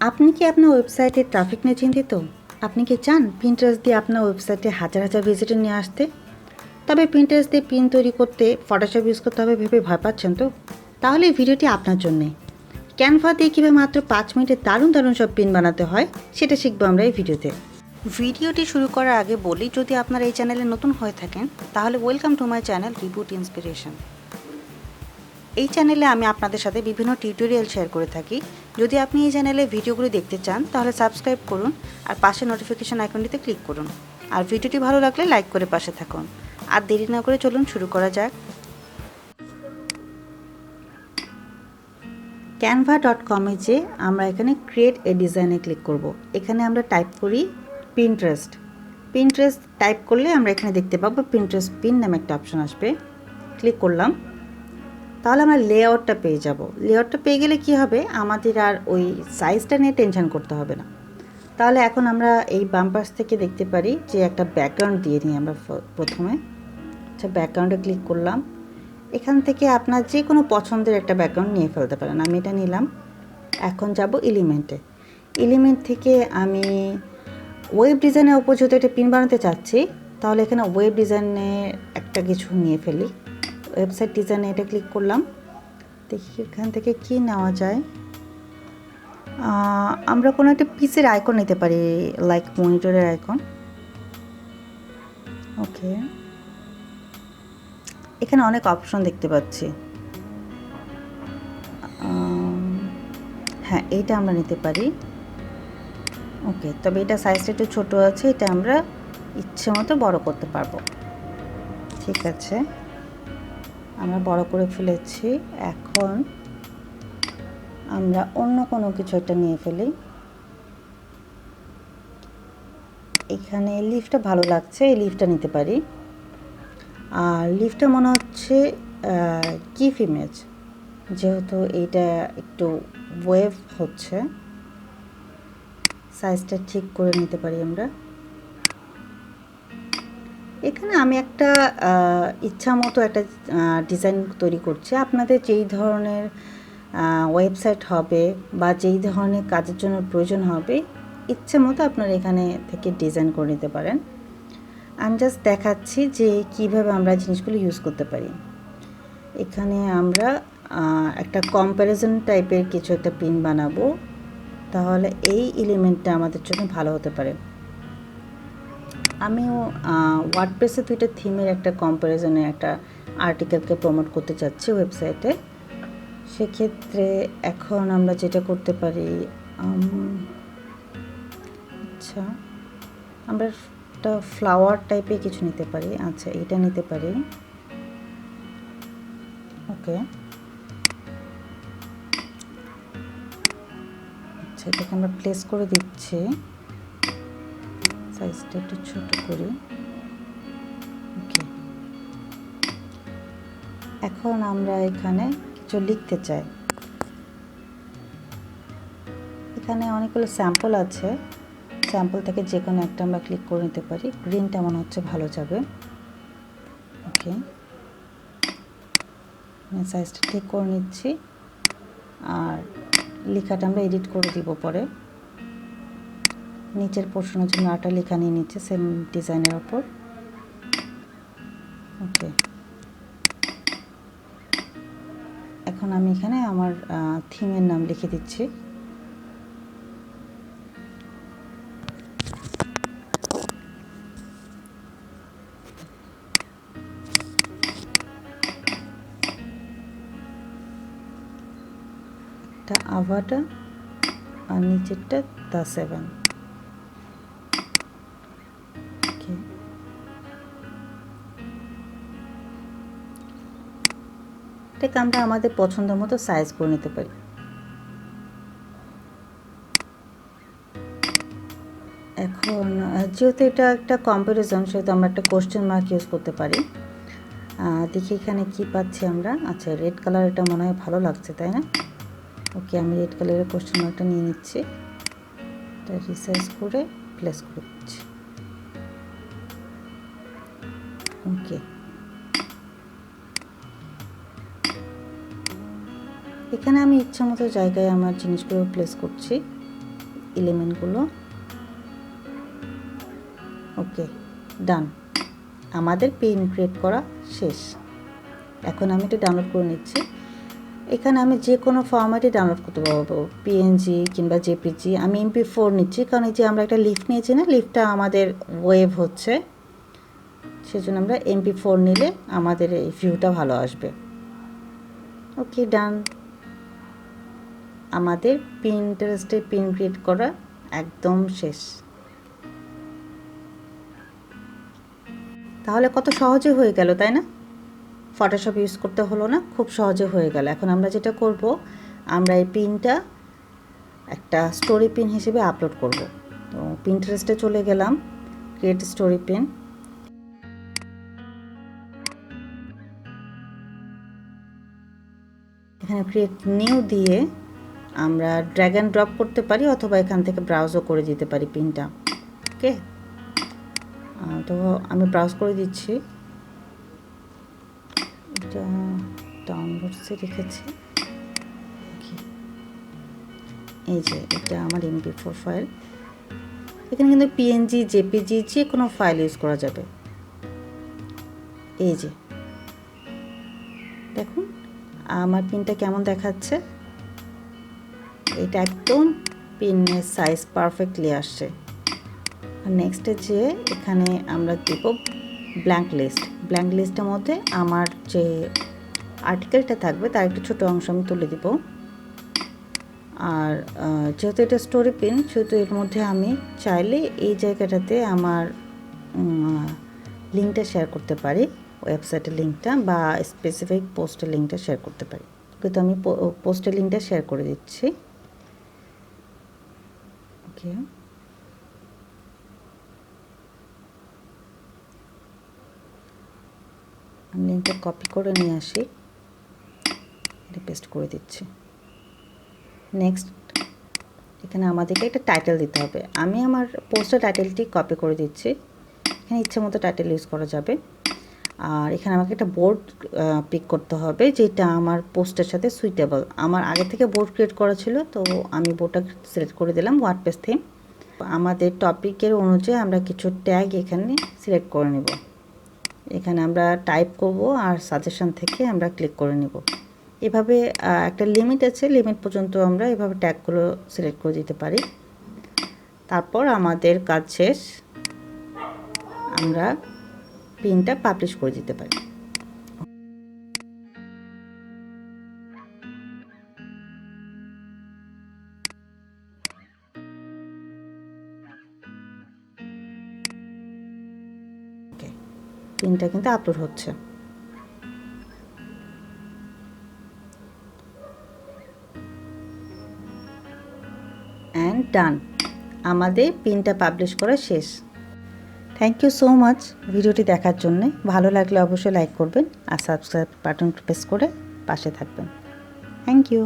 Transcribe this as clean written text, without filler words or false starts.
আপনি কি আপনার ওয়েবসাইটে ট্রাফিক নিয়ে চিন্তিত? আপনি কি চান পিন্টারেস্ট দিয়ে আপনার ওয়েবসাইটে হাজার হাজার ভিজিটর নিয়ে আসতে? তবে পিন্টারেস্ট দিয়ে পিন তৈরি করতে ফটোশপ ইউজ করতে হবে ভেবে ভয় পাচ্ছেন তো? তাহলে এই ভিডিওটি আপনার জন্যে। ক্যানভা দিয়ে কীভাবে মাত্র 5 মিনিটে দারুণ দারুণ সব পিন বানাতে হয় সেটা শিখবো আমরা এই ভিডিওতে। ভিডিওটি শুরু করার আগে বলি, যদি আপনারা এই চ্যানেলে নতুন হয়ে থাকেন তাহলে welcome to my channel reboot inspiration. এই চ্যানেলে আমি আপনাদের সাথে বিভিন্ন টিউটোরিয়াল শেয়ার করে থাকি। যদি আপনি এই চ্যানেলে ভিডিওগুলো দেখতে চান তাহলে সাবস্ক্রাইব করুন আর পাশে নোটিফিকেশন আইকনটিতে ক্লিক করুন। আর ভিডিওটি ভালো লাগলে লাইক করে পাশে থাকুন। আর দেরি না করে চলুন শুরু করা যাক। canva.com-এ যে আমরা এখানে ক্রিয়েট এ ডিজাইনে ক্লিক করব। এখানে আমরা টাইপ করি পিন্টারেস্ট। পিন্টারেস্ট টাইপ করলে আমরা এখানে দেখতে পাবো পিন্টারেস্ট পিন নামে একটা অপশন আসবে। ক্লিক করলাম, তাহলে আমরা লেআউটটা পেয়ে যাব। লেআউটটা পেয়ে গেলে কি হবে, আমাদের আর ওই সাইজটা নিয়ে টেনশন করতে হবে না। তাহলে এখন আমরা এই বাম পাশ থেকে দেখতে পারি যে একটা ব্যাকগ্রাউন্ড দিয়ে নিই আমরা প্রথমে। আচ্ছা, ব্যাকগ্রাউন্ডে ক্লিক করলাম। এখান থেকে আপনার যে কোনো পছন্দের একটা ব্যাকগ্রাউন্ড নিয়ে ফেলতে পারেন। আমি এটা নিলাম। এখন যাব এলিমেন্টে। এলিমেন্ট থেকে আমি ওয়েব ডিজাইনের উপর যেহেতু একটা পিন বানাতে চাচ্ছি, তাহলে এখানে ওয়েব ডিজাইনে একটা কিছু নিয়ে ফেলি। ওয়েবসাইট ডিজাইনে এটা ক্লিক করলাম। দেখি এখান থেকে কি নেওয়া যায়। আমরা কোনো একটা পিসের আইকন নিতে পারি, লাইক মনিটরের আইকন। ওকে, এখানে অনেক অপশন দেখতে পাচ্ছি। হ্যাঁ, এইটা আমরা নিতে পারি। ওকে, তবে এটা সাইজটা একটু ছোটো আছে, এটা আমরা ইচ্ছে মতো বড় করতে পারবো। ঠিক আছে, আমরা বড় করে ফেলেছি। এখন আমরা অন্য কোনো কিছু একটা নিয়ে ফেলি। এখানে লিফটা ভালো লাগছে, এই লিফটা নিতে পারি। আর লিফটা মনে হচ্ছে গিফ ইমেজ, যেহেতু এইটা একটু ওয়েভ হচ্ছে, সাইজটা ঠিক করে নিতে পারি আমরা। এখানে আমি একটা ইচ্ছা মতো একটা ডিজাইন তৈরি করছি। আপনাদের যেই ধরনের ওয়েবসাইট হবে বা যেই ধরনের কাজের জন্য প্রয়োজন হবে, ইচ্ছে মতো আপনারা এখানে থেকে ডিজাইন করে নিতে পারেন। আমি জাস্ট দেখাচ্ছি যে কিভাবে আমরা জিনিসগুলো ইউজ করতে পারি। এখানে আমরা একটা কম্প্যারিজন টাইপের কিছু একটা পিন বানাবো, তাহলে এই এলিমেন্টটা আমাদের জন্য ভালো হতে পারে। আমিও ওয়ার্ডপ্রেসে 2টা থিমের একটা কম্প্যারিজনে একটা আর্টিকেলকে প্রমোট করতে চাচ্ছি ওয়েবসাইটে। সেক্ষেত্রে এখন আমরা যেটা করতে পারি, আচ্ছা, আমরা একটা ফ্লাওয়ার টাইপের কিছু নিতে পারি। আচ্ছা, এটা নিতে পারি। ওকে, আচ্ছা, এটাকে আমরা প্লেস করে দিচ্ছি। সাইজটা একটু ছোট করি। ওকে, এখন আমরা এখানে কিছু লিখতে চাই। এখানে অনেকগুলো স্যাম্পল আছে, স্যাম্পল থেকে যে কোনো একটা আমরা ক্লিক করে নিতে পারি। গ্রিনটা মনে হচ্ছে ভালো যাবে। ওকে, সাইজটা ঠিক করে নিচ্ছি। আর লেখাটা আমরা এডিট করে দিব পরে। নিচের পোর্শনের জন্য আরেকটা লেখা নিয়ে নিচ্ছে সেম ডিজাইনের ওপর। ওকে, এখন আমি এখানে আমার থিমের নাম লিখে দিচ্ছি। একটা আভাটা আর নিচেরটা দ্য 7। ওকে, এটাকে আমরা আমাদের পছন্দ মতো সাইজ করে নিতে পারি। এখন যেহেতু এটা একটা কম্প্যারিজন, সেহেতু আমরা একটা কোশ্চেন মার্ক ইউজ করতে পারি। দেখি এখানে কি পাচ্ছি আমরা। আচ্ছা, রেড কালার, এটা মনে হয় ভালো লাগছে, তাই না? ওকে, আমি রেড কালারের কোশ্চেন মার্কটা নিয়ে নিচ্ছি। এটা রিসাইজ করে প্লেস করে দিচ্ছি। ওকে, এখানে আমি ইচ্ছা মতো জায়গায় আমার জিনিসগুলো প্লেস করছি। এলিমেন্টগুলো। ওকে, ডান। আমাদের পিন ক্রিয়েট করা শেষ। এখন আমি এটা ডাউনলোড করে নিচ্ছি। এখানে আমি যে কোনো ফরম্যাটে ডাউনলোড করতে পারবো, পিএনজি কিংবা জেপিজি। আমি MP4 নিচ্ছি, কারণ এই যে আমরা একটা লিফট নিয়েছি না, লিফটটা আমাদের ওয়েভ হচ্ছে, সেজন্য আমরা MP4 নিলে আমাদের এই ভিউটা ভালো আসবে। ওকে, ডান। আমাদের পিন্টারেস্টে পিন ক্রিয়েট করা একদম শেষ। তাহলে কত সহজে হয়ে গেল, তাই না? ফটোশপ ইউজ করতে হলো না, খুব সহজে হয়ে গেল। এখন আমরা যেটা করব, আমরা এই পিনটা একটা স্টোরি পিন হিসেবে আপলোড করব। তো পিন্টারেস্টে চলে গেলাম, ক্রিয়েট স্টোরি পিন। এখানে ক্রিয়েট নিউ দিয়ে আমরা ড্র্যাগ অ্যান্ড ড্রপ করতে পারি, অথবা এখান থেকে ব্রাউজও করে দিতে পারি পিনটা। ওকে, তো আমি ব্রাউজ করে দিচ্ছি। এটা ডাউনলোডসে রেখেছি। এই যে এটা আমার MP4 ফাইল। এখানে কিন্তু পিএনজি, জেপিজি যে কোনো ফাইল ইউজ করা যাবে। এই যে দেখুন আমার পিনটা কেমন দেখাচ্ছে। এটা একদম পিনের সাইজ পারফেক্টলি আসছে। আর নেক্সটে যে এখানে আমরা দেব ব্ল্যাঙ্ক লিস্ট। ব্ল্যাঙ্ক লিস্টের মধ্যে আমার যে আর্টিকেলটা থাকবে তার একটু ছোটো অংশ আমি তুলে দিব। আর যেহেতু এটা স্টোরি পিন, সেহেতু এর মধ্যে আমি চাইলে এই জায়গাটাতে আমার লিঙ্কটা শেয়ার করতে পারি, ওয়েবসাইটের লিঙ্কটা বা স্পেসিফিক পোস্টের লিঙ্কটা শেয়ার করতে পারি। কিন্তু আমি পোস্টের লিঙ্কটা শেয়ার করে দিচ্ছি। ওকে, আমি লিঙ্কটা কপি করে নিয়ে আসি, এটা পেস্ট করে দিচ্ছি। নেক্সট এখানে আমাদেরকে একটা টাইটেল দিতে হবে। আমি আমার পোস্টের টাইটেলটি কপি করে দিচ্ছি। এখানে ইচ্ছে মতো টাইটেল ইউজ করা যাবে। আর এখানে আমাকে একটা বোর্ড পিক করতে হবে যেটা আমার পোস্টের সাথে সুইটেবল। আমার আগে থেকে বোর্ড ক্রিয়েট করা ছিল, তো আমি বোর্ডটা সিলেক্ট করে দিলাম, ওয়ার্ডপ্রেস থিম। আমাদের টপিকের অনুযায়ী আমরা কিছু ট্যাগ এখানে সিলেক্ট করে নেব। এখানে আমরা টাইপ করব আর সাজেশন থেকে আমরা ক্লিক করে নেব। এভাবে একটা লিমিট আছে, লিমিট পর্যন্ত আমরা এভাবে ট্যাগগুলো সিলেক্ট করে দিতে পারি। তারপর আমাদের কাজ শেষ, আমরা পিনটা পাবলিশ করে দিতে পারি। ওকে, পিনটা কিন্তু আপলোড হচ্ছে। অ্যান্ড ডান, আমাদের পিনটা পাবলিশ করা শেষ। থ্যাংক ইউ সো মাচ ভিডিওটি দেখার জন্য। ভালো লাগলে অবশ্যই লাইক করবেন আর সাবস্ক্রাইব বাটন প্রেস করে পাশে থাকবেন। Thank you.